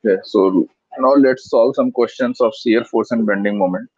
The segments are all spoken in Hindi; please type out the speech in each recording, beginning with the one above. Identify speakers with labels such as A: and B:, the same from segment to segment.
A: Okay, so now let's solve some questions of shear force and bending moment.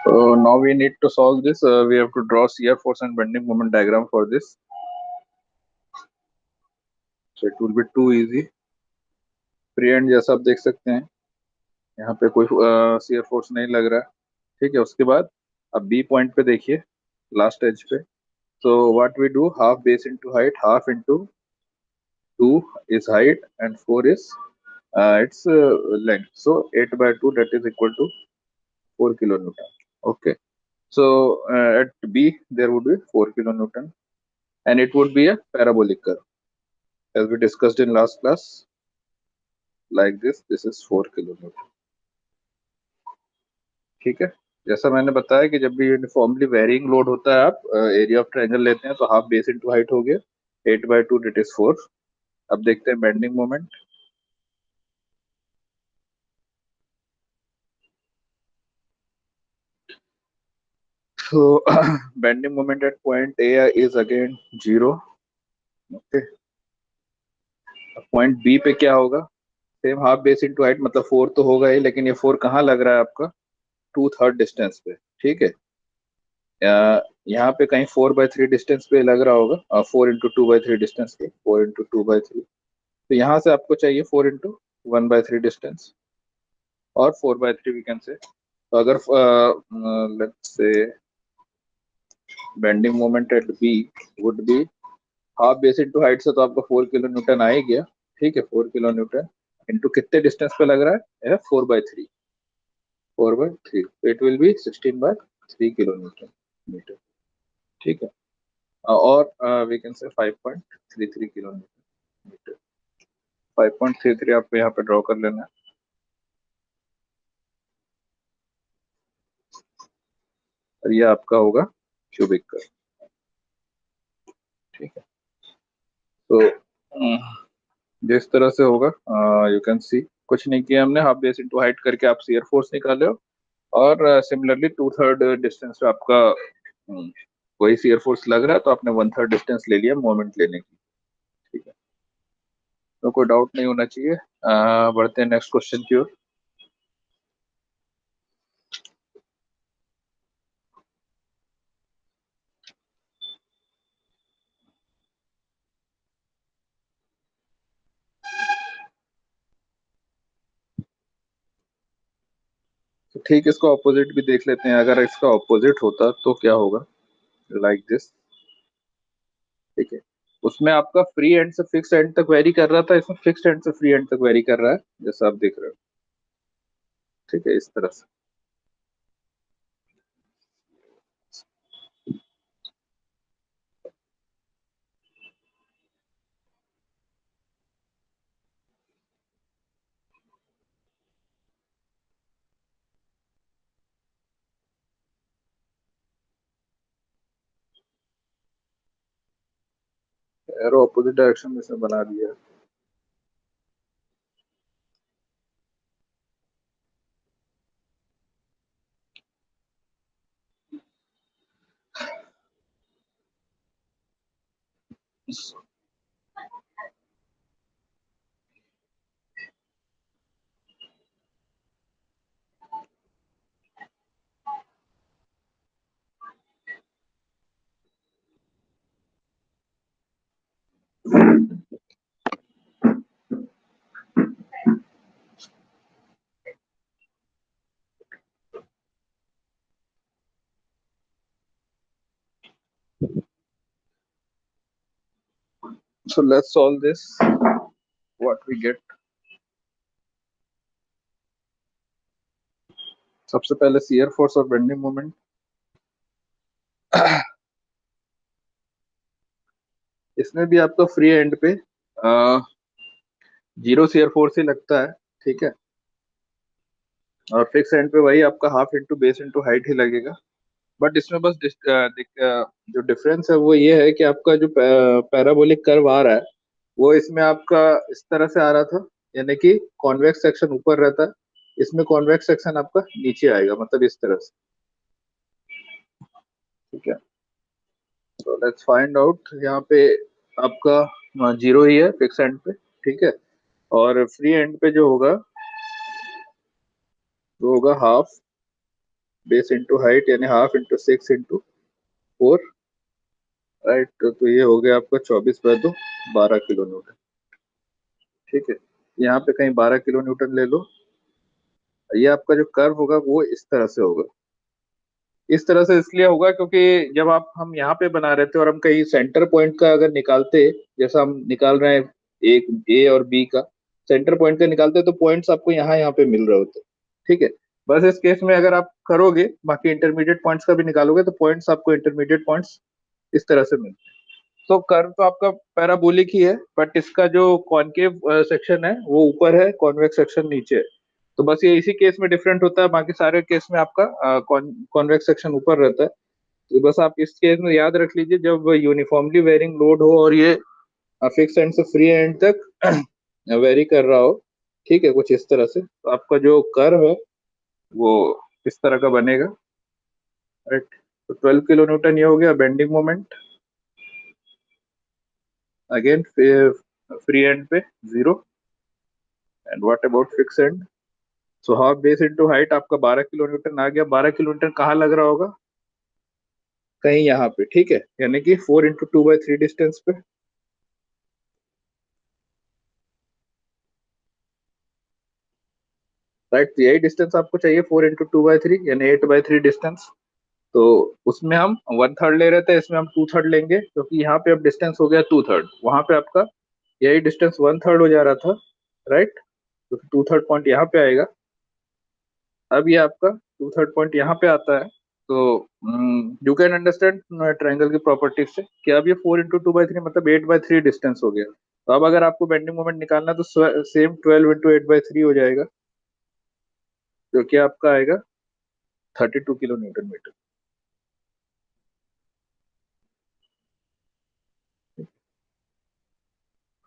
A: So now we need to solve this. We have to draw shear force and bending moment diagram for this. So it will be too easy. Free and जैसा आप देख सकते हैं, यहाँ पे कोई shear force नहीं लग रहा है. ठीक है, उसके बाद अब बी पॉइंट पे देखिए, लास्ट एज पे. So what we do, half base into height, half into 2 is height and 4 is its length. So 8 by 2, that is equal to 4 kilonewton. Okay. So at B there would be 4 kilonewton and it would be a parabolic curve as we discussed in last class. Like this is 4 kilonewton. ठीक है, जैसा मैंने बताया कि जब भी यूनिफॉर्मली वेरिंग लोड होता है, आप एरिया ऑफ ट्रायंगल लेते हैं, तो हाफ बेस इनटू हाइट हो गया, 8 by 2 that is 4. अब देखते हैं bending moment. So bending moment at point A is again 0. Okay. Point B पे क्या होगा, same half base into height, मतलब 4 तो होगा ही, लेकिन ये 4 कहाँ लग रहा है आपका, 2/3 डिस्टेंस पे. ठीक है, यहाँ पे कहीं 4/3 डिस्टेंस पे लग रहा होगा, 4 into 2/3 डिस्टेंस पे, 4 into 2/3. तो यहाँ से आपको चाहिए 4 into 1/3 डिस्टेंस, और 4/3 वी कैन से. तो अगर let's say bending moment at B would be half base into height, say तो आपका 4 किलो न्यूटन आ ही गया. ठीक है, 4 किलो न्यूटन इंटू कितने डिस्टेंस पे लग रहा है, 4/3. 4/3, it will be 16/3 kilo newton metre. ठीक है, और we can say 5.33 kilo newton metre. 5.33 आपको यहाँ पे ड्रॉ कर लेना है. और ये आपका होगा क्यूबिक का. ठीक है, तो जिस तरह से होगा, यू कैन सी, कुछ नहीं किया हमने, हाफ बेस इनटू हाइट करके आप shear फोर्स निकाले हो, और सिमिलरली 2/3 डिस्टेंस पे आपका वही shear फोर्स लग रहा है, तो आपने 1/3 डिस्टेंस ले लिया मोमेंट लेने की. ठीक है, तो कोई डाउट नहीं होना चाहिए. बढ़ते हैं नेक्स्ट क्वेश्चन की ओर. तो ठीक, इसका ऑपोजिट भी देख लेते हैं. अगर इसका ऑपोजिट होता तो क्या होगा, लाइक दिस. ठीक है, उसमें आपका फ्री एंड से फिक्स एंड तक वेरी कर रहा था, इसमें फिक्स एंड से फ्री एंड तक वेरी कर रहा है, जैसा आप देख रहे हो. ठीक है, इस तरह से. एरो ऑपोजिट डायरेक्शन में से बना दिया. So let's solve this. What we get. सबसे पहले शियर फोर्स और बेंडिंग मोमेंट। इसमें भी आपका फ्री एंड पे जीरो शियर फोर्स ही लगता है, ठीक है। और फिक्स एंड पे वही आपका half into base into height ही लगेगा। बट इसमें बस जो डिफरेंस है वो ये है कि आपका जो पैराबोलिक कर्व आ रहा है वो इसमें आपका इस तरह से आ रहा था, यानी कि कॉन्वेक्स सेक्शन ऊपर रहता है, इसमें कॉन्वेक्स सेक्शन आपका नीचे आएगा, मतलब इस तरह से, ठीक है। तो लेट्स फाइंड आउट। यहाँ पे आपका जीरो ही है फिक्स एंड पे, ठीक है। और फ्री एंड पे जो होगा वो होगा हाफ बेस इंटू हाइट, यानी हाफ इंटू 6 इंटू 4, राइट। तो ये हो गया आपका 24/2, 12 किलो न्यूटन, ठीक है। यहाँ पे कहीं 12 किलो न्यूटन ले लो। ये आपका जो कर्व होगा वो इस तरह से होगा। इस तरह से इसलिए होगा क्योंकि जब आप हम यहाँ पे बना रहे थे और हम कहीं सेंटर पॉइंट का अगर निकालते, जैसा हम निकाल रहे हैं एक ए और बी का सेंटर पॉइंट का निकालते, तो पॉइंट्स आपको यहाँ यहाँ पे मिल रहे होते, ठीक है। बस इस केस में अगर आप करोगे बाकी इंटरमीडिएट पॉइंट्स का भी निकालोगे तो पॉइंट्स आपको इंटरमीडिएट पॉइंट्स इस तरह से मिलते हैं। तो कर्व तो आपका पैराबोलिक ही है, बट इसका जो कॉनकेव सेक्शन है वो ऊपर है, कॉन्वेक्स सेक्शन नीचे है। तो बस ये इसी केस में डिफरेंट होता है, बाकी सारे केस में आपका कॉन्वेक्स सेक्शन ऊपर रहता है। तो बस आप इस केस में याद रख लीजिए, जब यूनिफॉर्मली वेरिंग लोड हो और ये फिक्स एंड से फ्री एंड तक वेरी कर रहा हो, ठीक है, कुछ इस तरह से, तो आपका जो कर्व है वो इस तरह का बनेगा, राइट। तो 12 किलो न्यूटन ये हो गया bending moment. Again free end पे zero. And what about fix end? So half base into height आपका 12 किलो न्यूटन आ गया। 12 किलो न्यूटन कहाँ लग रहा होगा? कहीं यहाँ पे, ठीक है, यानी कि 4 इंटू 2/3 डिस्टेंस पे, राइट। तो यही डिस्टेंस आपको चाहिए, 4 इंटू 2/3 यानी 8/3 डिस्टेंस। तो उसमें हम 1/3 ले रहे थे, इसमें हम 2/3 लेंगे क्योंकि यहाँ पे अब डिस्टेंस हो गया 2/3, वहां पे आपका यही डिस्टेंस 1/3 हो जा रहा था, राइट। तो 2/3 पॉइंट यहाँ पे आएगा। अब ये आपका 2/3 पॉइंट यहाँ पे आता है। तो यू कैन अंडरस्टैंड ट्रायंगल की प्रॉपर्टी से कि अब ये 4 इंटू 2/3 मतलब 8/3 डिस्टेंस हो गया। तो अब अगर आपको बेंडिंग मोमेंट निकालना है तो सेम 12 इंटू 8/3 हो जाएगा, जो कि आपका आएगा 32 किलो न्यूटन मीटर।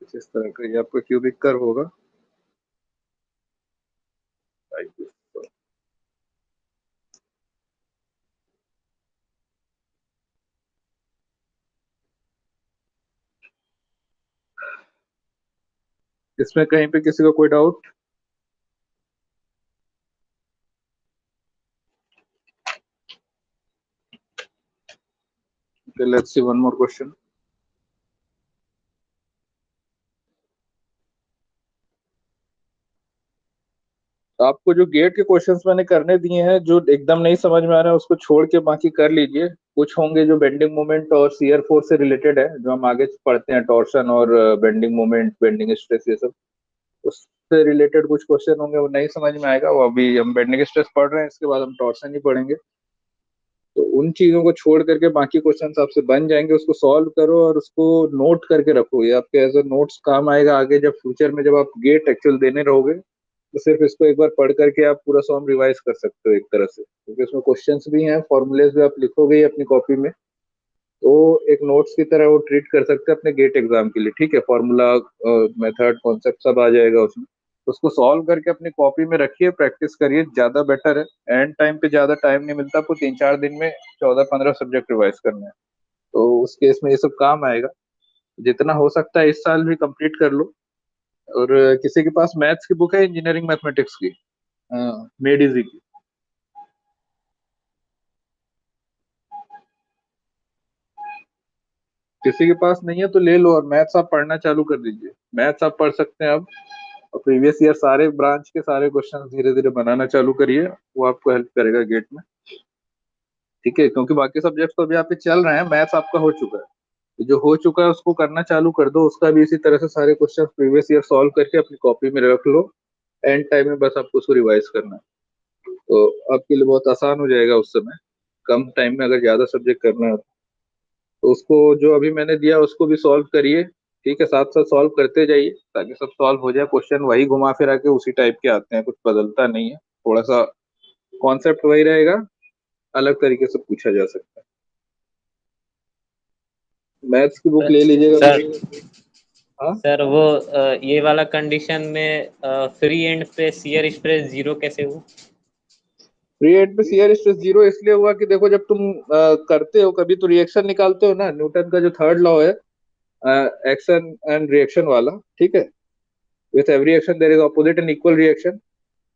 A: कुछ इस तरह का ये आपका क्यूबिक कर्व होगा। इसमें कहीं पे किसी को कोई doubt? Let's see one more question. आपको जो गेट के क्वेश्चंस मैंने करने दिए हैं, जो एकदम नहीं समझ में आ रहा है उसको छोड़ के बाकी कर लीजिए। कुछ होंगे जो बेंडिंग मोमेंट और शियर फोर्स से रिलेटेड है, जो हम आगे पढ़ते हैं, टॉर्शन और बेंडिंग मोमेंट, बेंडिंग स्ट्रेस, ये सब उससे रिलेटेड कुछ क्वेश्चन होंगे, वो नहीं समझ में आएगा। वो अभी हम बेंडिंग स्ट्रेस पढ़ रहे हैं, इसके बाद हम टॉर्शन ही पढ़ेंगे। तो उन चीजों को छोड़ करके बाकी क्वेश्चंस आपसे बन जाएंगे, उसको सॉल्व करो और उसको नोट करके रखो। ये आपके एज अ नोट्स काम आएगा आगे, जब फ्यूचर में जब आप गेट एक्चुअल देने रहोगे तो सिर्फ इसको एक बार पढ़ करके आप पूरा सॉन्ग रिवाइज कर सकते हो एक तरह से, क्योंकि इसमें क्वेश्चंस भी हैं, फॉर्मूलेज भी आप लिखोगे ही अपनी कॉपी में। तो एक नोट्स की तरह वो ट्रीट कर सकते हैं अपने गेट एग्जाम के लिए, ठीक है। फॉर्मूला, मेथड, कॉन्सेप्ट सब आ जाएगा उसमें। तो उसको सॉल्व करके अपनी कॉपी में रखिए, प्रैक्टिस करिए, ज्यादा बेटर है। एंड टाइम पे ज्यादा टाइम नहीं मिलता आपको, 3-4 दिन में 14-15 सब्जेक्ट रिवाइज करने हैं। तो उस केस में ये सब काम आएगा। जितना हो सकता है इस साल भी कंप्लीट कर लो। और किसी के पास मैथ्स की बुक है, इंजीनियरिंग मैथमेटिक्स की, मेड इजी की? किसी के पास नहीं है तो ले लो और मैथ्स आप पढ़ना चालू कर दीजिए। मैथ्स आप पढ़ सकते हैं अब, और प्रीवियस ईयर सारे ब्रांच के सारे क्वेश्चन धीरे धीरे बनाना चालू करिए, वो आपको हेल्प करेगा गेट में, ठीक है। क्योंकि बाकी सब्जेक्ट तो अभी आपके चल रहे हैं, मैथ्स आपका हो चुका है। तो जो हो चुका है उसको करना चालू कर दो, उसका भी इसी तरह से सारे क्वेश्चन प्रीवियस ईयर सॉल्व करके अपनी कॉपी में रख लो। एंड टाइम में बस आपको उसको रिवाइज करना है, तो आपके लिए बहुत आसान हो जाएगा उस समय। कम टाइम में अगर ज्यादा सब्जेक्ट करना है तो उसको जो अभी मैंने दिया उसको भी सॉल्व करिए। ठीक है, साथ साथ सॉल्व करते जाइए ताकि सब सॉल्व हो जाए। क्वेश्चन वही घुमा फिरा के उसी टाइप के आते हैं, कुछ बदलता नहीं है, थोड़ा सा कॉन्सेप्ट वही रहेगा, अलग तरीके से पूछा जा सकता है। मैथ्स की बुक ले लीजिएगा
B: सर
A: मेरी। हाँ,
B: सर वो ये वाला कंडीशन में फ्री एंड पे शियर स्ट्रेस जीरो कैसे हुआ?
A: फ्री एंड पे शियर स्ट्रेस जीरो इसलिए हुआ कि देखो, जब तुम करते हो कभी तो रिएक्शन निकालते हो ना, न्यूटन का जो थर्ड लॉ है, एक्शन एंड रिएक्शन वाला, ठीक है, with every action there is opposite and equal reaction.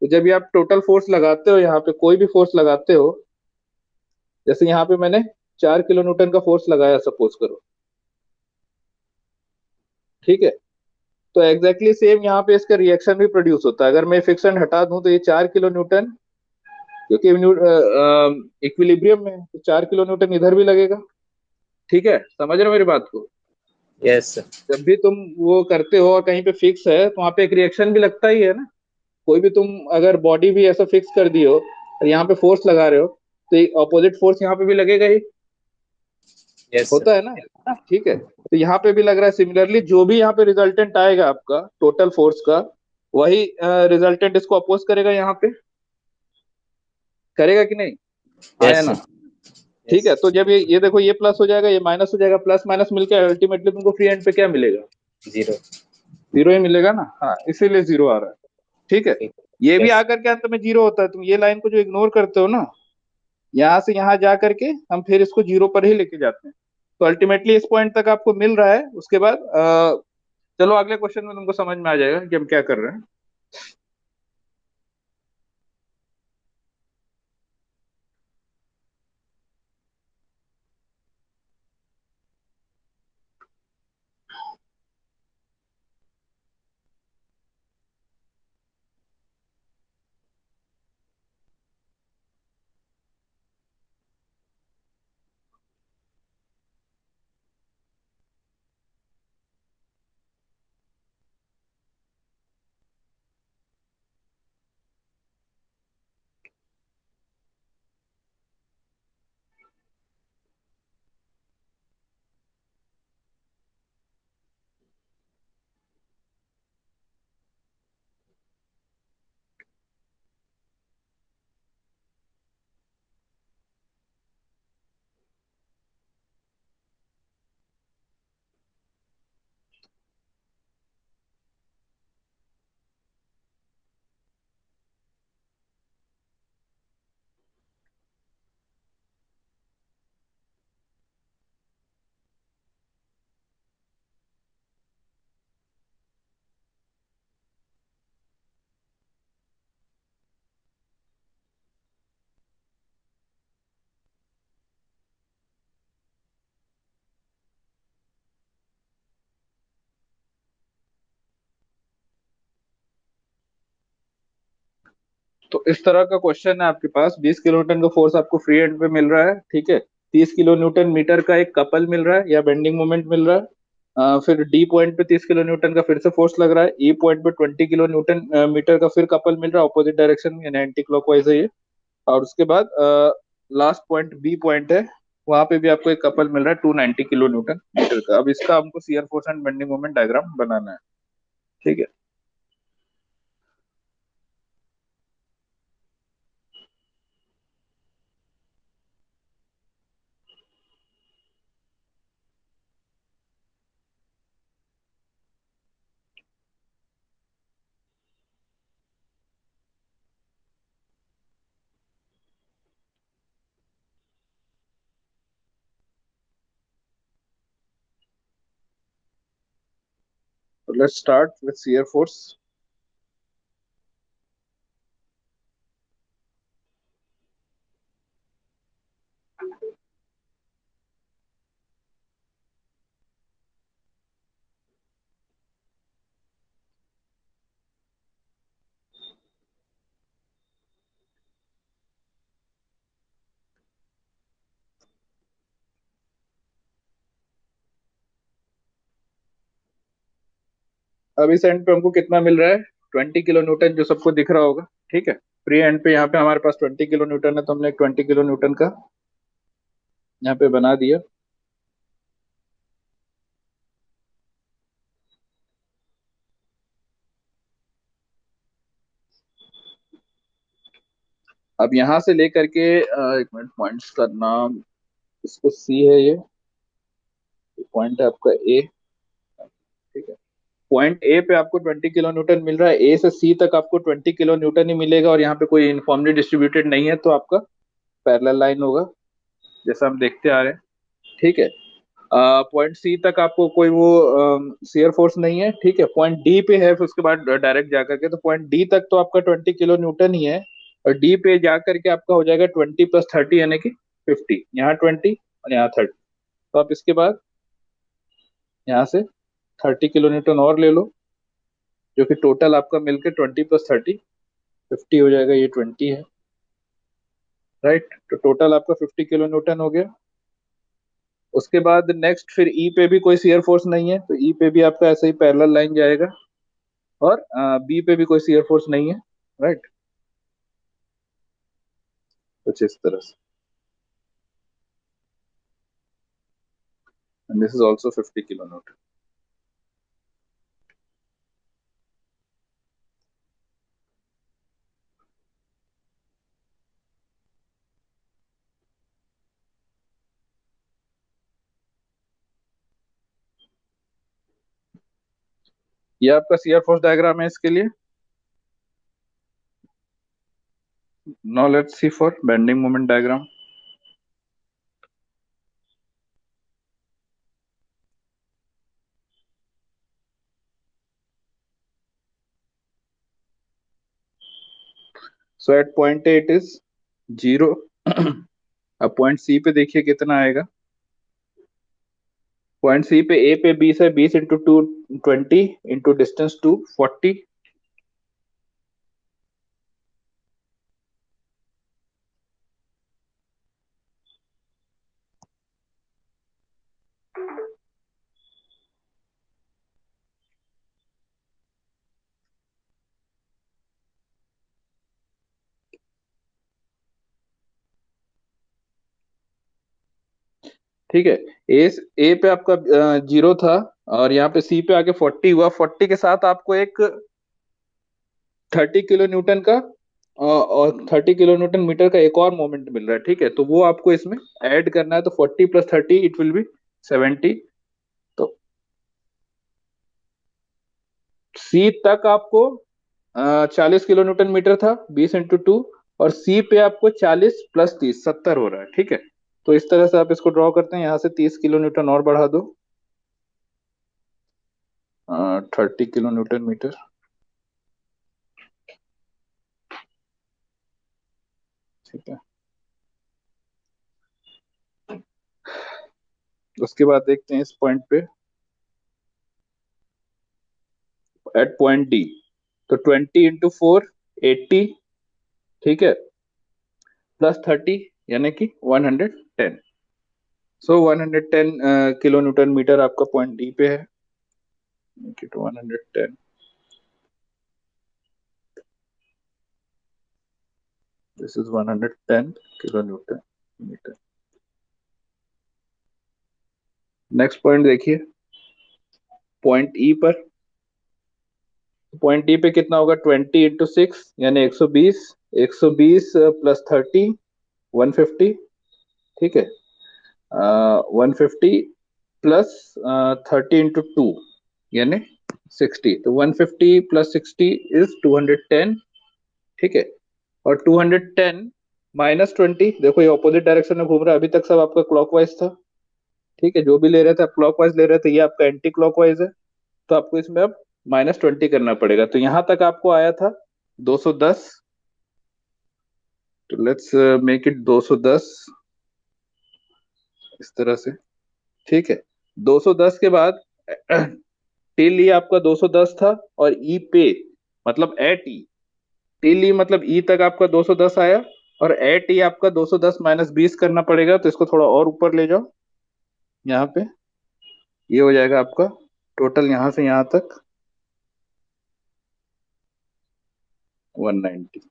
A: तो जब ये आप टोटल फोर्स लगाते हो, यहाँ पे कोई भी फोर्स लगाते हो, जैसे यहाँ पे मैंने 4 किलो न्यूटन का फोर्स लगाया सपोज करो, ठीक है, तो एग्जैक्टली सेम यहाँ पे इसका रिएक्शन भी प्रोड्यूस होता है। अगर मैं फिक्सन हटा दूं तो ये 4 किलो न्यूटन, क्योंकि इक्विलिब्रियम में है, तो 4 किलो न्यूटन इधर भी लगेगा। ठीक है, समझ रहे हो मेरी बात को?
B: Yes sir.
A: जब भी तुम वो करते हो और कहीं पे फिक्स है तो वहां पे एक रिएक्शन भी लगता ही है ना। कोई भी तुम अगर बॉडी भी ऐसा फिक्स कर दी हो और यहाँ पे फोर्स लगा रहे हो, तो ऑपोजिट फोर्स यहाँ पे भी लगेगा ही,
B: यस सर।
A: होता है ना। ठीक है, तो यहाँ पे भी लग रहा है सिमिलरली। जो भी यहाँ पे रिजल्टेंट आएगा आपका टोटल फोर्स का, वही रिजल्टेंट इसको अपोज करेगा यहाँ पे, करेगा कि नहीं? हाँ या
B: यस
A: ना?
B: सर।
A: ठीक
B: यस।
A: है, तो जब ये देखो, ये प्लस हो जाएगा, ये माइनस हो जाएगा, प्लस माइनस मिलकर अल्टीमेटली तुमको फ्री एंड पे क्या मिलेगा?
B: जीरो।
A: जीरो ही मिलेगा ना। हाँ, इसीलिए जीरो आ रहा है। ठीक है,
B: ठीक।
A: ये भी
B: यस।
A: आकर के अंत में जीरो होता है। तुम ये लाइन को जो इग्नोर करते हो ना, यहाँ से यहाँ जा करके हम फिर इसको जीरो पर ही लेके जाते हैं। तो अल्टीमेटली इस पॉइंट तक आपको मिल रहा है। उसके बाद चलो अगले क्वेश्चन में तुमको समझ में आ जाएगा कि हम क्या कर रहे हैं। तो इस तरह का क्वेश्चन है आपके पास। 20 किलो न्यूटन का फोर्स आपको फ्री एंड पे मिल रहा है, ठीक है। 30 किलो न्यूटन मीटर का एक कपल मिल रहा है या बेंडिंग मोमेंट मिल रहा है। फिर डी पॉइंट पे 30 किलो न्यूटन का फिर से फोर्स लग रहा है। ई पॉइंट पे 20 किलो न्यूटन मीटर का फिर कपल मिल रहा है ऑपोजिट डायरेक्शन में, यानी एंटी क्लॉकवाइज है ये। और उसके बाद लास्ट पॉइंट बी पॉइंट है, वहां पे भी आपको एक कपल मिल रहा है 290 किलो न्यूटन मीटर का। अब इसका हमको shear force and bending moment diagram बनाना है, ठीक है। Let's start with shear force. अब इस एंड पे हमको कितना मिल रहा है, 20 किलो न्यूटन, जो सबको दिख रहा होगा। ठीक है, फ्री एंड पे यहाँ पे हमारे पास 20 किलो न्यूटन है, तो हमने 20 किलो न्यूटन का यहाँ पे बना दिया। अब यहाँ से लेकर के एक मिनट, पॉइंट्स का नाम, इसको सी है, ये पॉइंट है आपका ए। ठीक है, पॉइंट ए पे आपको 20 किलो न्यूटन मिल रहा है, ए से सी तक आपको 20 किलो न्यूटन ही मिलेगा, और यहाँ पे कोई यूनिफॉर्मली डिस्ट्रीब्यूटेड नहीं है, तो आपका पैरेलल लाइन होगा, जैसा हम देखते आ रहे हैं। ठीक है, पॉइंट सी तक आपको कोई वो शेयर फोर्स नहीं है। ठीक है, पॉइंट डी पे है, फिर उसके बाद डायरेक्ट जाकर के, तो पॉइंट डी तक तो आपका 20 किलो न्यूटन ही है, और डी पे जाकर के आपका हो जाएगा 20 + 30 यानी कि 50, यहाँ 20 और यहाँ 30। तो आप इसके बाद यहाँ से 30 किलो न्यूटन और ले लो, जो कि टोटल आपका मिलकर 20 + 30 50 हो जाएगा, ये 20 है। राइट, तो टोटल आपका 50 किलो न्यूटन हो गया। उसके बाद नेक्स्ट फिर ई पे भी कोई शेयर फोर्स नहीं है, तो ई पे भी आपका ऐसे ही पैरेलल लाइन जाएगा, और बी पे भी कोई शेयर फोर्स नहीं है। राइट, कुछ इस तरह से, and this is also 50 kilo newton. ये आपका शेयर फोर्स डायग्राम है इसके लिए। Now let's see for bending moment diagram. So at point A it is 0। अब पॉइंट सी पे देखिए कितना आएगा। पॉइंट सी पे, ए पे 20 है, 20 इंटू 2 20 इंटू डिस्टेंस 2 40। ठीक है, ए ए पे आपका 0 था, और यहाँ पे सी पे आके 40 हुआ, 40 के साथ आपको एक 30 किलो न्यूटन का और 30 किलो न्यूटन मीटर का एक और मोमेंट मिल रहा है। ठीक है, तो वो आपको इसमें ऐड करना है, तो 40 + 30 इट विल बी 70। तो सी तक आपको 40 किलो न्यूटन मीटर था, 20 × 2, और सी पे आपको 40 + 30 70 हो रहा है। ठीक है, तो इस तरह से आप इसको ड्रॉ करते हैं, यहाँ से 30 किलो न्यूटन और बढ़ा दो, 30 किलो न्यूटन मीटर। ठीक है, उसके बाद देखते हैं इस पॉइंट पे, एट पॉइंट डी, तो 20 × 4 80। ठीक है, +30 यानी कि 110। सो 110 किलो न्यूटन मीटर आपका पॉइंट डी पे है, 110। This is 110 kilo newton metre. Next point देखिए, पॉइंट ई पर। पॉइंट ई पे कितना होगा, 20 × 6 यानी 120, 120 + 30 150। ठीक है, 150 प्लस 30 × 2 यानी 60, तो 150 + 60 इज 210। ठीक है, और 210 -20, देखो ये ऑपोजिट डायरेक्शन में घूम रहा है, अभी तक सब आपका क्लॉकवाइज था। ठीक है, जो भी ले रहे थे आप क्लॉकवाइज ले रहे थे, ये आपका एंटी क्लॉकवाइज है, तो आपको इसमें अब -20 करना पड़ेगा, तो यहां तक आपको आया था 210, तो लेट्स मेक इट 210 इस तरह से। ठीक है, 210 के बाद टिल ये आपका 210 था, और ई पे मतलब एट ई, टिल ई मतलब ई तक आपका 210 आया, और एट ई आपका 210 -20 करना पड़ेगा, तो इसको थोड़ा और ऊपर ले जाओ, यहाँ पे ये हो जाएगा आपका टोटल यहाँ से यहाँ तक 190।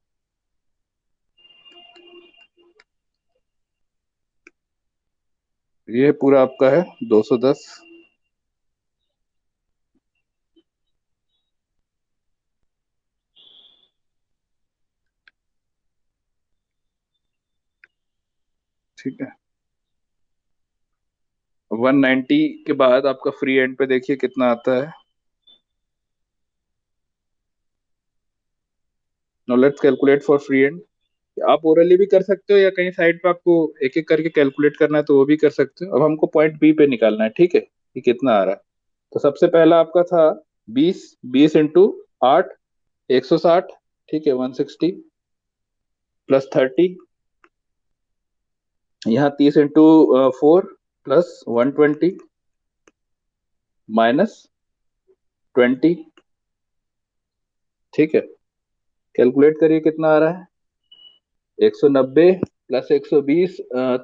A: ये पूरा आपका है 210। ठीक है, 190 के बाद आपका फ्री एंड पे देखिए कितना आता है। Now let's calculate for free end. आप ओरली भी कर सकते हो या कहीं साइड पे आपको एक एक करके कैलकुलेट करना है तो वो भी कर सकते हो। अब हमको पॉइंट बी पे निकालना है, ठीक है, कि कितना आ रहा है। तो सबसे पहला आपका था 20, 20 × 8, 160। ठीक है, 160 +30। यहाँ 30 × 4 +120 -20। ठीक है, कैलकुलेट करिए कितना आ रहा है। 190 +120,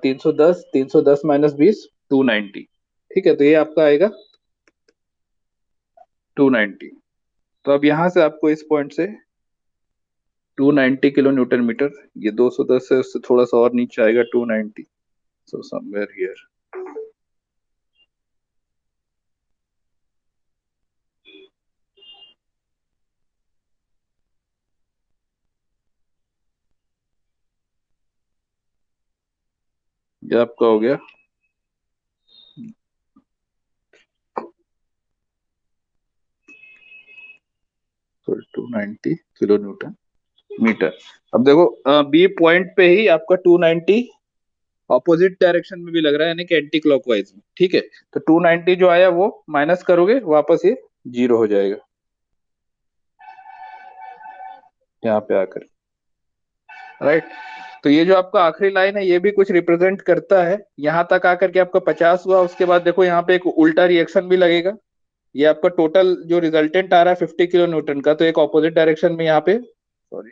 A: 310, 310 -20, 290। ठीक है, तो ये आपका आएगा 290। तो अब यहां से आपको इस पॉइंट से 290 किलो न्यूटन मीटर, ये 210 है उससे थोड़ा सा और नीचे आएगा 290। So somewhere here. ये आपका हो गया 290 किलो न्यूटन मीटर। अब देखो बी पॉइंट पे ही आपका 290 ऑपोजिट डायरेक्शन में भी लग रहा है, यानी कि एंटी क्लॉकवाइज में। ठीक है, तो 290 जो आया वो माइनस करोगे वापस ये 0 हो जाएगा यहाँ पे आकर। राइट, तो ये जो आपका आखिरी लाइन है ये भी कुछ रिप्रेजेंट करता है। यहाँ तक आकर के आपका 50 हुआ, उसके बाद देखो यहाँ पे एक उल्टा रिएक्शन भी लगेगा। ये आपका टोटल जो रिजल्टेंट आ रहा है 50 किलो न्यूटन का, तो एक ऑपोजिट डायरेक्शन में यहाँ पे, सॉरी,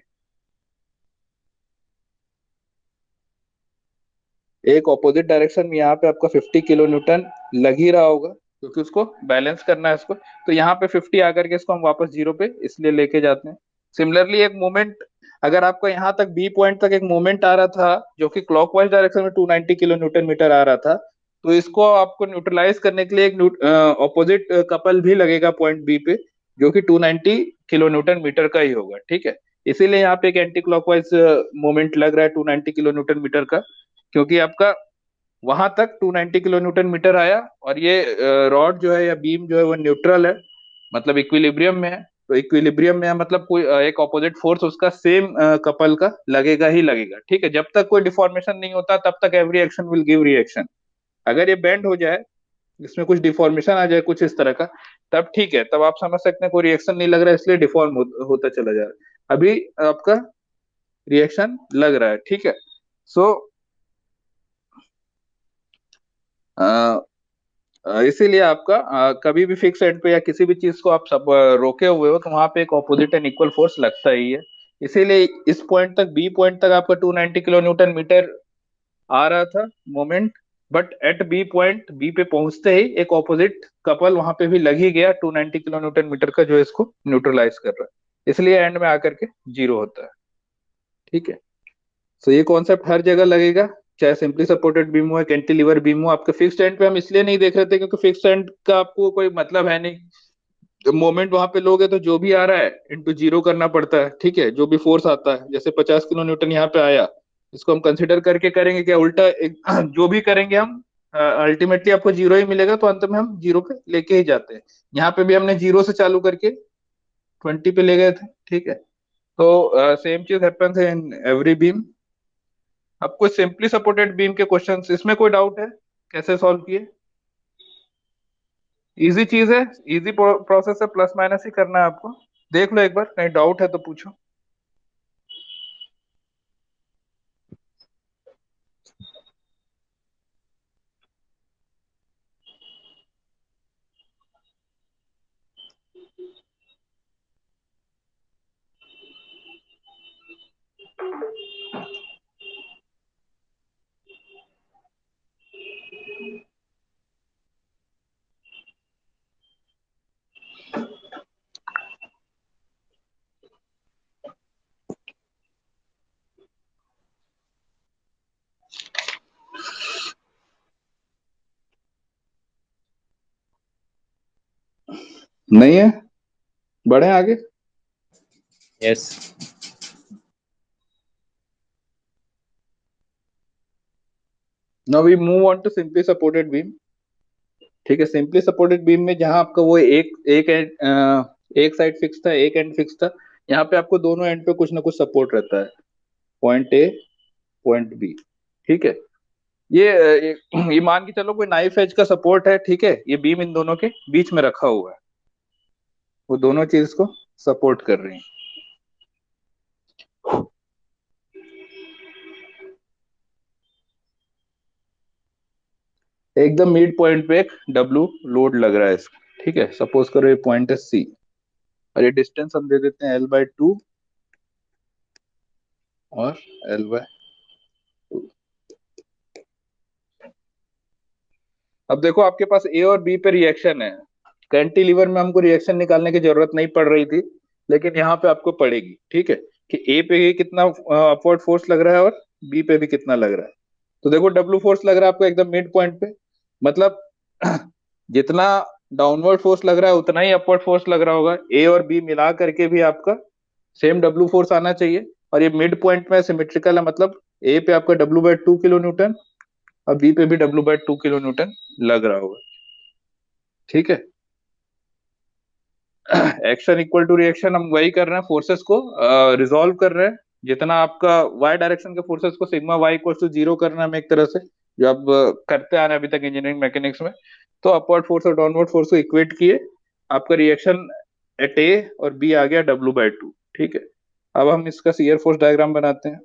A: एक ऑपोजिट डायरेक्शन में यहाँ पे आपका 50 किलो न्यूटन लग ही रहा होगा, क्योंकि उसको बैलेंस करना है इसको। तो यहाँ पे 50 आकर के इसको हम वापस 0 पे इसलिए लेके जाते हैं। सिमिलरली एक मोमेंट, अगर आपका यहाँ तक बी पॉइंट तक एक मोमेंट आ रहा था जो कि क्लॉकवाइज डायरेक्शन में 290 किलो न्यूटन मीटर आ रहा था, तो इसको आपको न्यूट्रलाइज करने के लिए एक ऑपोजिट कपल भी लगेगा पॉइंट बी पे, जो कि 290 किलो न्यूटन मीटर का ही होगा। ठीक है, इसीलिए यहाँ पे एक एंटी क्लॉकवाइज मोमेंट लग रहा है 290 किलो न्यूटन मीटर का, क्योंकि आपका वहां तक 290 किलो न्यूटन मीटर आया और ये रॉड जो है या बीम जो है वो न्यूट्रल है, मतलब इक्विलिब्रियम में है। तो इक्विलिब्रियम में है मतलब कोई एक ऑपोजिट फोर्स उसका सेम कपल का लगेगा ही लगेगा। ठीक है, जब तक कोई डिफॉर्मेशन नहीं होता तब तक every action will give reaction. अगर ये बेंड हो जाए, इसमें कुछ डिफॉर्मेशन आ जाए कुछ इस तरह का, तब ठीक है, तब आप समझ सकते हैं कोई रिएक्शन नहीं लग रहा है इसलिए डिफॉर्म होता चला जा रहा है। अभी आपका रिएक्शन लग रहा है। ठीक है, सो इसीलिए आपका कभी भी फिक्स एंड पे या किसी भी चीज को आप सब रोके हुए हो तो वहां पे एक ऑपोजिट एंड इक्वल फोर्स लगता ही है। इसीलिए इस पॉइंट तक, बी पॉइंट तक आपका 290 किलो न्यूटन मीटर आ रहा था moment, but at B point, B पे पहुंचते ही एक ऑपोजिट कपल वहां पे भी लग ही गया 290 किलो न्यूटन मीटर का, जो इसको न्यूट्रलाइज कर रहा है, इसलिए एंड में आकर के 0 होता है। ठीक है, तो ये कॉन्सेप्ट हर जगह लगेगा, चाहे सिंपली सपोर्टेड बीम हो या कैंटिलीवर बीम हो। आपके फिक्स्ड एंड पे हम इसलिए नहीं देख रहे थे क्योंकि फिक्स्ड एंड का आपको कोई मतलब है नहीं। जब मोमेंट वहां पे लोगे तो जो भी आ रहा है इनटू 0 करना पड़ता है। ठीक है, जो भी फोर्स आता है, जैसे 50 किलो न्यूटन यहाँ पे आया, इसको हम कंसिडर करके करेंगे क्या उल्टा एक, जो भी करेंगे हम अल्टीमेटली आपको 0 ही मिलेगा, तो अंत में हम 0 पे लेके ही जाते हैं। यहाँ पे भी हमने 0 से चालू करके 20 पे ले गए थे। ठीक है, तो सेम चीज हैपेंस इन एवरी बीम। अब कोई सिंपली सपोर्टेड बीम के क्वेश्चंस, इसमें कोई डाउट है कैसे सॉल्व किए? इजी चीज है, इजी प्रोसेस है, प्लस माइनस ही करना है आपको। देख लो एक बार, कहीं डाउट है तो पूछो। नहीं है, बढ़े आगे।
B: Yes.
A: Now we move on to simply supported beam. ठीक है, सिंपली सपोर्टेड बीम में जहां आपका वो एक एंड, एक साइड फिक्स था, एक एंड फिक्स था, यहाँ पे आपको दोनों एंड पे कुछ ना कुछ सपोर्ट रहता है, पॉइंट ए, पॉइंट बी। ठीक है, ये मान के चलो कोई नाइफ एज का सपोर्ट है, ठीक है, ये बीम इन दोनों के बीच में रखा हुआ है, वो दोनों चीज को सपोर्ट कर रही है। एकदम मिड पॉइंट पे एक डब्लू लोड लग रहा है इसका। ठीक है, सपोज करो ये पॉइंट है सी, और ये डिस्टेंस हम दे देते हैं L/2 और L/2। अब देखो आपके पास ए और बी पे रिएक्शन है। कैंटिलीवर में हमको रिएक्शन निकालने की जरूरत नहीं पड़ रही थी, लेकिन यहाँ पे आपको पड़ेगी। ठीक है, कि ए पे ही कितना अपवर्ड फोर्स लग रहा है और बी पे भी कितना लग रहा है। तो देखो डब्लू फोर्स लग रहा है आपको एकदम मिड पॉइंट पे, मतलब जितना डाउनवर्ड फोर्स लग रहा है उतना ही अपवर्ड फोर्स लग रहा होगा। ए और बी मिला करके भी आपका सेम डब्लू फोर्स आना चाहिए, और ये मिड पॉइंट में सिमेट्रिकल है, मतलब ए पे आपका W/2 kN और बी पे भी W/2 kN लग रहा होगा। ठीक है, एक्शन इक्वल टू रिएक्शन, हम वही कर रहे हैं, फोर्सेस को रिजॉल्व कर रहे हैं। जितना आपका वाई डायरेक्शन के फोर्सेस को sigma y equal to zero करना है, हमें एक तरह से जो आप करते आ रहे हैं अभी तक इंजीनियरिंग मैकेनिक्स में। तो अपवर्ड फोर्स और डाउनवर्ड फोर्स को इक्वेट किए, आपका रिएक्शन एट ए और बी आ गया W/2। ठीक है, अब हम इसका शियर फोर्स डायग्राम बनाते हैं।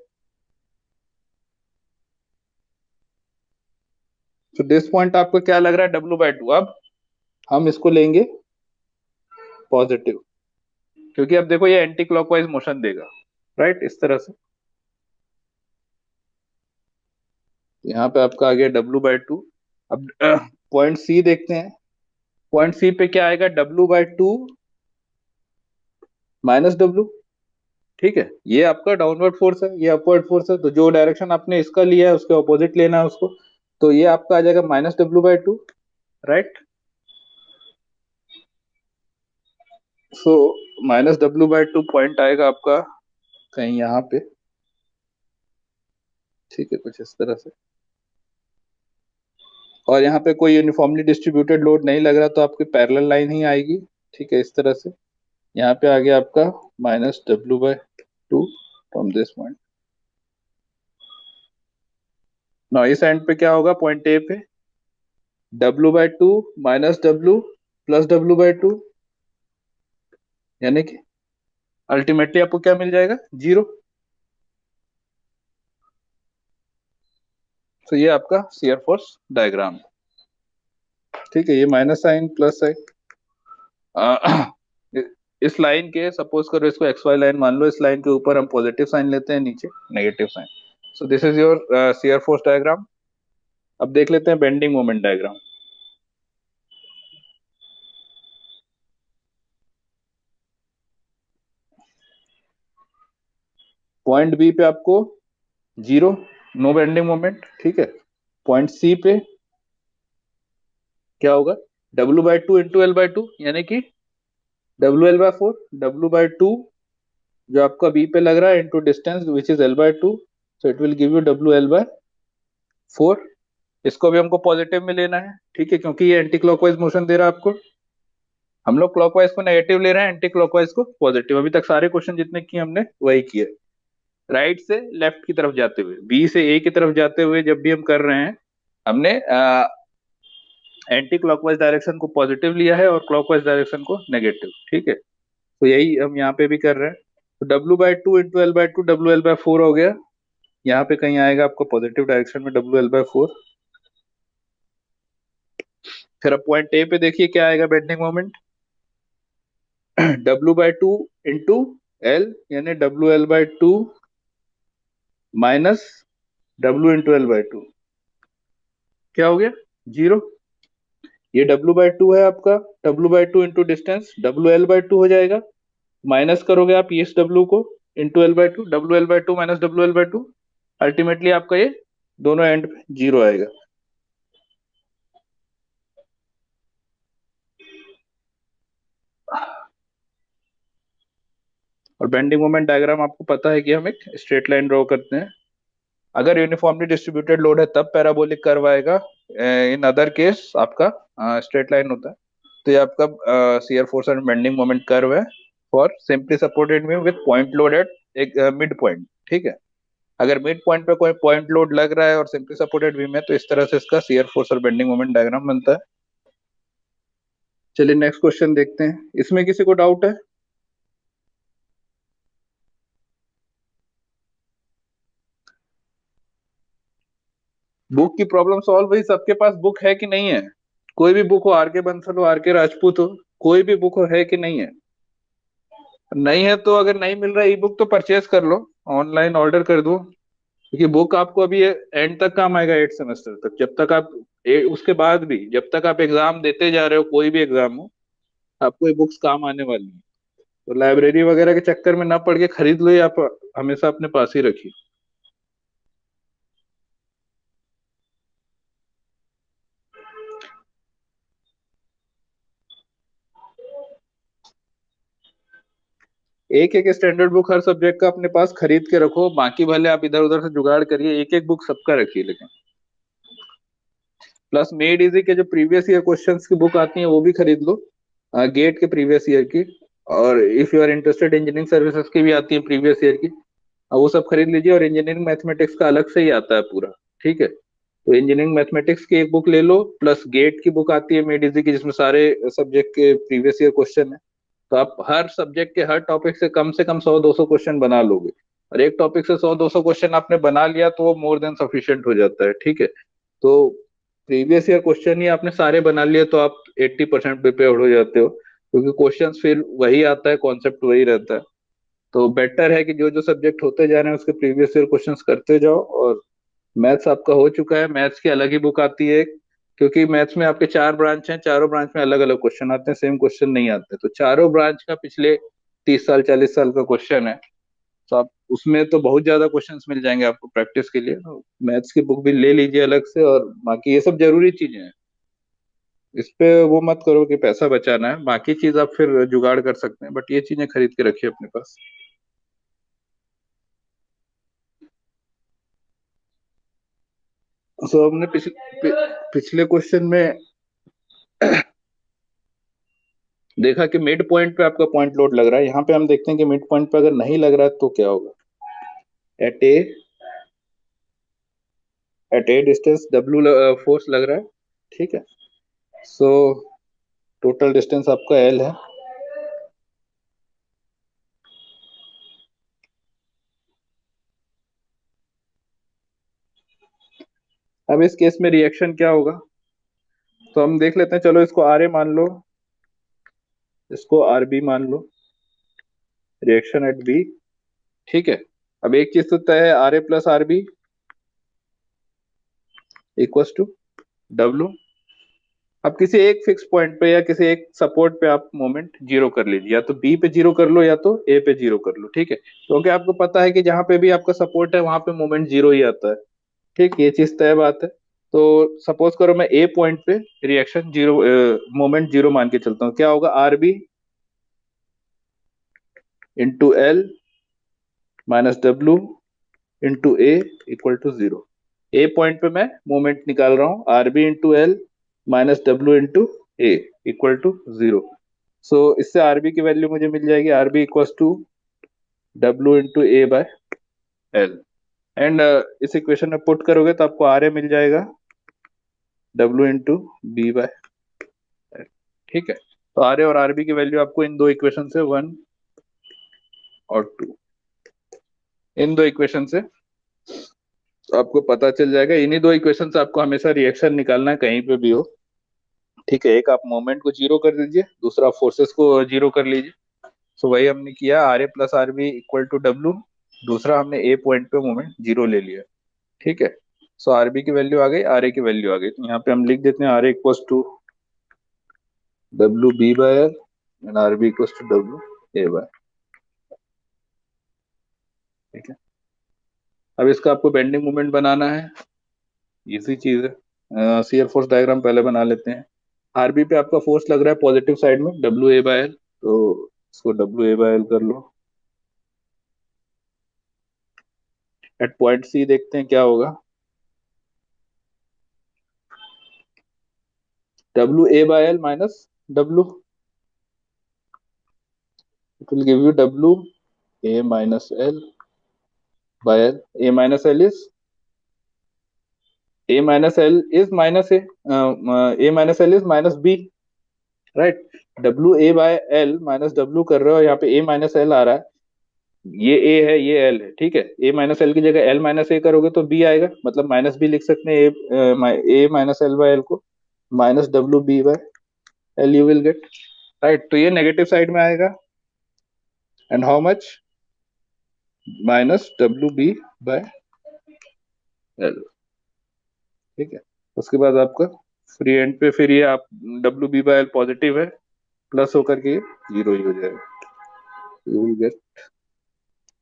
A: तो दिस पॉइंट आपको क्या लग रहा है, W/2। अब हम इसको लेंगे पॉजिटिव, क्योंकि अब देखो ये एंटी क्लॉकवाइज मोशन देगा, राइट, इस तरह से। यहाँ पे आपका आ गया W/2। अब पॉइंट सी देखते हैं, पॉइंट सी पे क्या आएगा, W/2 माइनस डब्ल्यू। ठीक है, ये आपका डाउनवर्ड फोर्स है, ये अपवर्ड फोर्स है, तो जो डायरेक्शन आपने इसका लिया है उसके ऑपोजिट लेना है उसको। तो ये आपका आ जाएगा -W/2, राइट। सो -W/2 पॉइंट आएगा आपका कहीं यहाँ पे। ठीक है, कुछ इस तरह से। और यहाँ पे कोई यूनिफॉर्मली डिस्ट्रीब्यूटेड लोड नहीं लग रहा, तो आपकी पैरेलल लाइन ही आएगी। ठीक है, इस तरह से। यहाँ पे आ गया आपका -W/2 फ्रॉम दिस पॉइंट। ना इस एंड पे क्या होगा, पॉइंट ए पे W/2 minus W plus W/2, यानी कि अल्टीमेटली आपको क्या मिल जाएगा, जीरो। तो ये आपका शियर फोर्स डायग्राम। ठीक है, ये माइनस साइन प्लस साइन, इस लाइन के, सपोज करो इसको XY लाइन मान लो, इस लाइन के ऊपर हम पॉजिटिव साइन लेते हैं, नीचे negative sign. So this is your shear force diagram. अब देख लेते हैं bending moment diagram. Point B पे आपको जीरो, नो बेंडिंग मोमेंट। ठीक है, पॉइंट सी पे क्या होगा, W/2 इंटू L/2, यानी कि WL/4, W/2 जो आपका बी पे लग रहा है into distance which is L/2, so it will give you WL/4। इसको भी हमको पॉजिटिव में लेना है, ठीक है, क्योंकि ये एंटी क्लॉकवाइज मोशन दे रहा है आपको। हम लोग क्लॉकवाइज को नेगेटिव ले रहे हैं, एंटी क्लॉकवाइज को पॉजिटिव। अभी तक सारे क्वेश्चन जितने किए हमने वही किए, राइट से लेफ्ट की तरफ जाते हुए, बी से ए की तरफ जाते हुए जब भी हम कर रहे हैं, हमने एंटी क्लॉकवाइज डायरेक्शन को पॉजिटिव लिया है और क्लॉकवाइज डायरेक्शन को नेगेटिव। ठीक है, तो यही हम यहाँ पे भी कर रहे हैं। तो W/2 इंटू L/2 WL/4 हो गया, यहाँ पे कहीं आएगा आपको पॉजिटिव डायरेक्शन में WL/4। फिर अब पॉइंट ए पे देखिए क्या आएगा bending moment, W/2 into L, यानी WL/2 minus W into L/2, क्या हो गया, जीरो। ये W/2 है आपका, W/2 इंटू डिस्टेंस WL/2 हो जाएगा, माइनस करोगे आप इस W को into L/2, WL/2 minus WL/2, ultimately आपका ये दोनों एंड पे जीरो आएगा। और बेंडिंग मोमेंट डायग्राम आपको पता है कि हम एक स्ट्रेट लाइन ड्रॉ करते हैं। अगर यूनिफॉर्मली डिस्ट्रीब्यूटेड लोड है तब पैराबोलिक कर्व आएगा, इन अदर केस आपका स्ट्रेट लाइन होता है। तो ये आपका shear force and bending moment curve है for simply supported beam with point load at एक मिड पॉइंट। ठीक है, अगर मिड पॉइंट पे कोई पॉइंट लोड लग रहा है और सिंपली सपोर्टेड बीम है तो इस तरह से इसका शियर फोर्स और बेंडिंग मोमेंट डायग्राम बनता है। चलिए नेक्स्ट क्वेश्चन देखते हैं, इसमें किसी को डाउट है? बुक की प्रॉब्लम सॉल्व हुई? सबके पास बुक है कि नहीं है? कोई भी बुक हो, आर के बंसल हो, आर के राजपूत हो, कोई भी बुक हो, है कि नहीं है? नहीं है तो अगर नहीं मिल रहा ई बुक तो परचेज कर लो, ऑनलाइन ऑर्डर कर दो, क्योंकि बुक आपको अभी एंड तक काम आएगा, 8 सेमेस्टर तक। जब तक आप उसके बाद भी जब तक आप एग्जाम देते जा रहे हो, कोई भी एग्जाम हो, आपको ये बुक्स काम आने वाली है। तो लाइब्रेरी वगैरह के चक्कर में ना पड़ के खरीद लो, या आप हमेशा अपने पास ही रखिए। एक एक स्टैंडर्ड बुक हर सब्जेक्ट का अपने पास खरीद के रखो, बाकी भले आप इधर उधर से जुगाड़ करिए, एक एक बुक सबका रखिए लेकिन। प्लस मेड इजी के जो प्रीवियस ईयर क्वेश्चंस की बुक आती है वो भी खरीद लो, गेट के प्रीवियस ईयर की। और if you are interested, engineering services की भी आती है प्रीवियस ईयर की, वो सब खरीद लीजिए। और इंजीनियरिंग मैथमेटिक्स का अलग से ही आता है पूरा। ठीक है, तो इंजीनियरिंग मैथमेटिक्स की एक बुक ले लो, प्लस गेट की बुक आती है मेड इजी की, जिसमें सारे सब्जेक्ट के प्रीवियस ईयर क्वेश्चन है। तो आप हर सब्जेक्ट के हर टॉपिक से कम 100-200 क्वेश्चन बना लोगे। और एक टॉपिक से 100-200 क्वेश्चन आपने बना लिया तो वो मोर देन सफिशिएंट हो जाता है। ठीक है, तो प्रीवियस ईयर क्वेश्चन ही आपने सारे बना लिए तो आप 80% प्रिपेयर्ड हो जाते हो, क्योंकि क्वेश्चन फिर वही आता है, कॉन्सेप्ट वही रहता है। तो बेटर है कि जो जो सब्जेक्ट होते जा रहे हैं उसके प्रीवियस ईयर क्वेश्चंस करते जाओ। और मैथ्स आपका हो चुका है, मैथ्स की अलग ही बुक आती है, क्योंकि मैथ्स में आपके 4 ब्रांच हैं, चारों ब्रांच में अलग अलग क्वेश्चन आते हैं, सेम क्वेश्चन नहीं आते। तो चारों ब्रांच का पिछले 30 साल 40 साल का क्वेश्चन है, तो आप उसमें तो बहुत ज्यादा क्वेश्चंस मिल जाएंगे आपको प्रैक्टिस के लिए। तो मैथ्स की बुक भी ले लीजिए अलग से। और बाकी ये सब जरूरी चीजें हैं, इस पे वो मत करो कि पैसा बचाना है, बाकी चीज आप फिर जुगाड़ कर सकते हैं, बट ये चीजें खरीद के रखिए अपने पास। सो हमने पिछले क्वेश्चन में देखा कि मिड पॉइंट पे आपका पॉइंट लोड लग रहा है। यहाँ पे हम देखते हैं कि मिड पॉइंट पे अगर नहीं लग रहा है तो क्या होगा। At a at a distance W force लग रहा है। ठीक है, सो टोटल डिस्टेंस आपका एल है। अब इस केस में रिएक्शन क्या होगा, तो हम देख लेते हैं। चलो इसको आर ए मान लो, इसको आर बी मान लो, रिएक्शन एट बी। ठीक है, अब एक चीज तो तय है, R A plus R B equals to W. अब किसी एक फिक्स पॉइंट पे या किसी एक सपोर्ट पे आप मोमेंट जीरो कर लीजिए, या तो बी पे जीरो कर लो या तो ए पे जीरो कर लो। ठीक है, क्योंकि आपको पता है कि जहां पे भी आपका सपोर्ट है वहां पे मोमेंट जीरो ही आता है। ठीक, ये चीज तय बात है। तो सपोज करो मैं ए पॉइंट पे रिएक्शन जीरो, मोमेंट जीरो मान के चलता हूँ, क्या होगा, R B into L minus W into A equal to zero. A point पे मैं मोमेंट निकाल रहा हूँ, R B into L minus W into A equal to zero. So इससे आरबी की वैल्यू मुझे मिल जाएगी, RB equals to W into A by L. And इस इक्वेशन में पुट करोगे तो आपको आर ए मिल जाएगा W into B by L. ठीक है, तो आर ए और आरबी की वैल्यू आपको इन दो इक्वेशन से 1 और 2, इन दो इक्वेशन से आपको पता चल जाएगा। इन्हीं दो इक्वेशन से आपको हमेशा रिएक्शन निकालना है कहीं पे भी हो। ठीक है, एक आप मोमेंट को जीरो कर दीजिए, दूसरा फोर्सेस को जीरो कर लीजिए। सो वही हमने किया, R A plus R B equal to W. दूसरा हमने ए पॉइंट पे मोमेंट जीरो ले लिया। ठीक है, सो आर बी की वैल्यू आ गई, आर ए की वैल्यू आ गई, तो यहाँ पे हम लिख देते हैं R A equals to W B by L and R B equals to W A by. ठीक है, अब इसका आपको बेंडिंग मोमेंट बनाना है, इजी चीज है। शियर फोर्स डायग्राम पहले बना लेते हैं। आरबी पे आपका फोर्स लग रहा है पॉजिटिव साइड में, डब्ल्यू ए बाय एल, तो इसको डब्ल्यू ए बाय एल कर लो। एट पॉइंट सी देखते हैं क्या होगा। W A by L minus W, it will give U W A minus L by L. A minus L is a minus l is minus a minus l is minus b, right. w a by l minus w कर रहे हो, यहाँ पे a माइनस l आ रहा है, ये a है ये l है, ठीक है। a माइनस l की जगह l माइनस a करोगे तो b आएगा, मतलब माइनस b लिख सकते हैं a minus l by l को, minus w b by l you will get, right. तो ये नेगेटिव साइड में आएगा, and how much, minus w b by l, ठीक है। उसके बाद आपका फ्री एंड पे फिर ये आप W B by L positive है, प्लस होकर के जीरो ही हो जाएगा। You will get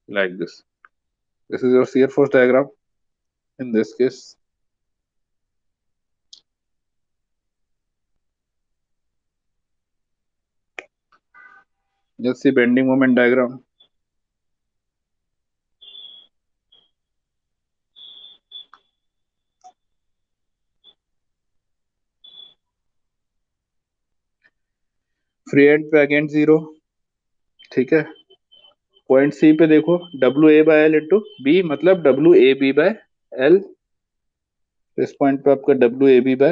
A: like this is your shear force diagram in this case. Just see bending moment diagram. Free end पे अगेन जीरो, ठीक है। पॉइंट सी पे देखो, W A by L into B, मतलब W A B by L. इस पॉइंट पे आपका W A B by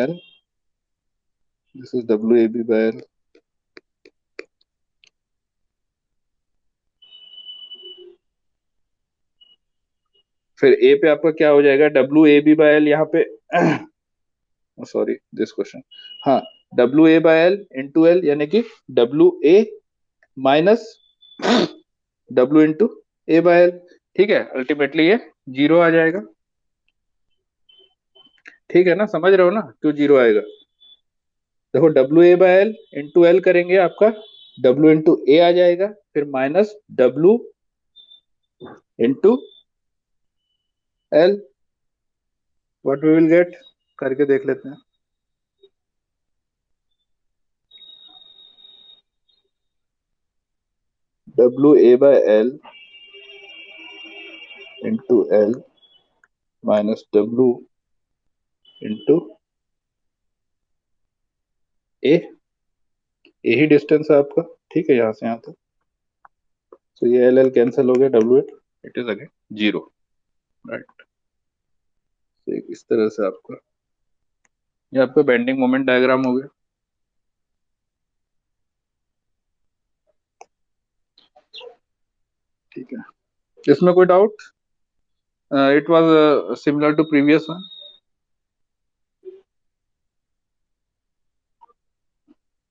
A: L, this is W A B by L. फिर ए पे आपका क्या हो जाएगा, W A B by L यहाँ पे सॉरी दिस क्वेश्चन, हाँ, W A by L into L, यानी कि W A minus W into A by L, ठीक है। अल्टीमेटली ये जीरो आ जाएगा, ठीक है ना, समझ रहे हो ना क्यों जीरो आएगा। देखो W A by L into L करेंगे, आपका डब्ल्यू इंटू ए आ जाएगा, फिर minus W into L, what we will get, करके देख लेते हैं। W A by L into L minus W into A, A ही डिस्टेंस है आपका, ठीक है, यहाँ से यहाँ तक। तो ये एल एल कैंसिल हो गया, W it is again zero, right. तो इस तरह से आपका ये आपका बेंडिंग मोमेंट डायग्राम हो गया, ठीक है। इसमें कोई doubt? It was similar to previous one.